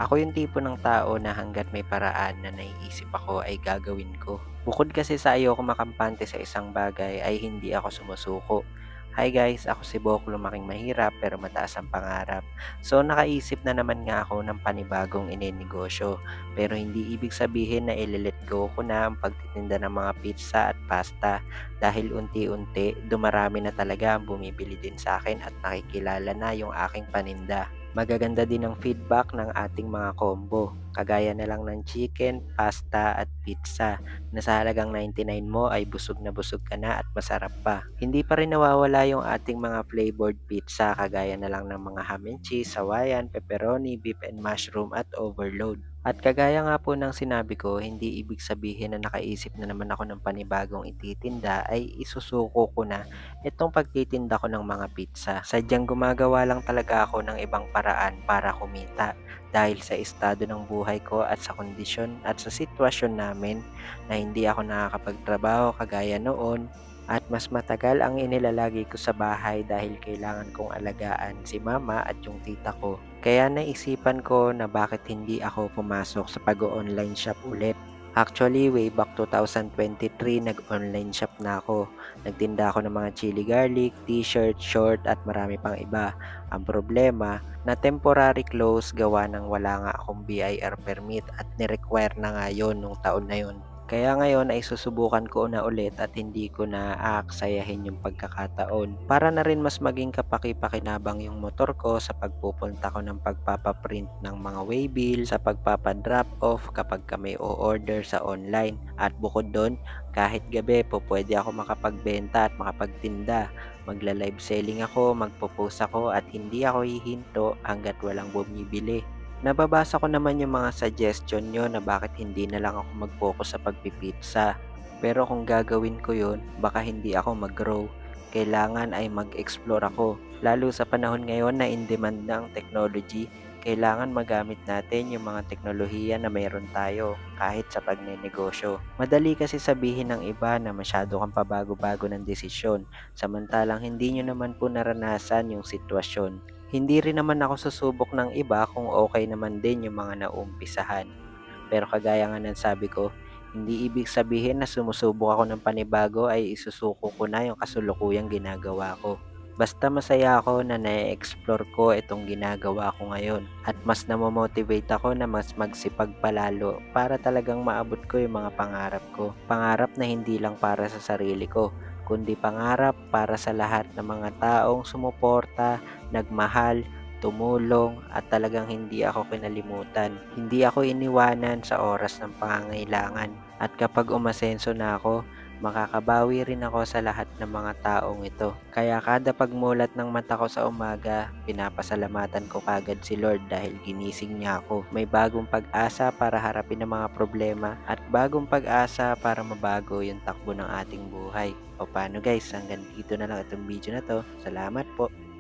Ako yung tipo ng tao na hangga't may paraan na naiisip ako ay gagawin ko. Bukod kasi sa ayoko makampante sa isang bagay ay hindi ako sumusuko. Hi guys, ako si Bok, lumaking mahirap pero mataas ang pangarap. So nakaisip na naman nga ako ng panibagong ininegosyo. Pero hindi ibig sabihin na ililet go ko na ang pagtitinda ng mga pizza at pasta. Dahil unti-unti, dumarami na talaga ang bumibili din sa akin at nakikilala na yung aking paninda. Magaganda din ang feedback ng ating mga combo, kagaya na lang ng chicken, pasta at pizza na sa halagang 99 mo ay busog na busog ka na at masarap pa. Hindi pa rin nawawala yung ating mga flavored pizza kagaya na lang ng mga ham and cheese, Hawaiian, pepperoni, beef and mushroom at overload. At kagaya nga po ng sinabi ko, hindi ibig sabihin na nakaisip na naman ako ng panibagong ititinda ay isusuko ko na itong pagtitinda ko ng mga pizza. Sadyang gumagawa lang talaga ako ng ibang paraan para kumita dahil sa estado ng buhay ko at sa kondisyon at sa sitwasyon namin na hindi ako nakakapagtrabaho kagaya noon at mas matagal ang inilalagi ko sa bahay dahil kailangan kong alagaan si mama at yung tita ko. Kaya naisipan ko na bakit hindi ako pumasok sa pag-online shop ulit. Actually, way back 2023, nag-online shop na ako. Nagtinda ako ng mga chili garlic, t-shirt, short at marami pang iba. Ang problema, na temporary close gawa ng wala nga akong BIR permit at ni-require na nga yun nung taon na yun. Kaya ngayon ay susubukan ko na ulit at hindi ko na aaksayahin yung pagkakataon. Para na rin mas maging kapaki-pakinabang yung motor ko sa pagpupunta ko ng pagpapaprint ng mga waybill, sa pagpapadrop off kapag kami o-order sa online. At bukod doon, kahit gabi po pwede ako makapagbenta at makapagtinda. Magla-live selling ako, magpo-post ako at hindi ako hihinto hanggat walang bumibili. Nababasa ko naman yung mga suggestion nyo na bakit hindi na lang ako mag-focus sa pagpipitsa. Pero kung gagawin ko yun, baka hindi ako mag-grow. Kailangan ay mag-explore ako. Lalo sa panahon ngayon na in demand na ang technology, kailangan magamit natin yung mga teknolohiya na mayroon tayo kahit sa pagnenegosyo. Madali kasi sabihin ng iba na masyado kang pabago-bago ng desisyon, samantalang hindi nyo naman po naranasan yung sitwasyon. Hindi rin naman ako susubok ng iba kung okay naman din yung mga naumpisahan. Pero kagaya nga ng sabi ko, hindi ibig sabihin na sumusubok ako ng panibago ay isusuko ko na yung kasulukuyang ginagawa ko. Basta masaya ako na na-explore ko itong ginagawa ko ngayon at mas namomotivate ako na mas magsipag palalo para talagang maabot ko yung mga pangarap ko. Pangarap na hindi lang para sa sarili ko, kundi pangarap para sa lahat ng mga taong sumuporta, nagmahal, tumulong at talagang hindi ako kinalimutan. Hindi ako iniwanan sa oras ng pangangailangan at kapag umasenso na ako, makakabawi rin ako sa lahat ng mga taong ito. Kaya kada pagmulat ng mata ko sa umaga, pinapasalamatan ko kagad si Lord dahil ginising niya ako. May bagong pag-asa para harapin ang mga problema at bagong pag-asa para mabago yung takbo ng ating buhay. O paano guys, hanggang dito na lang itong video na to. Salamat po.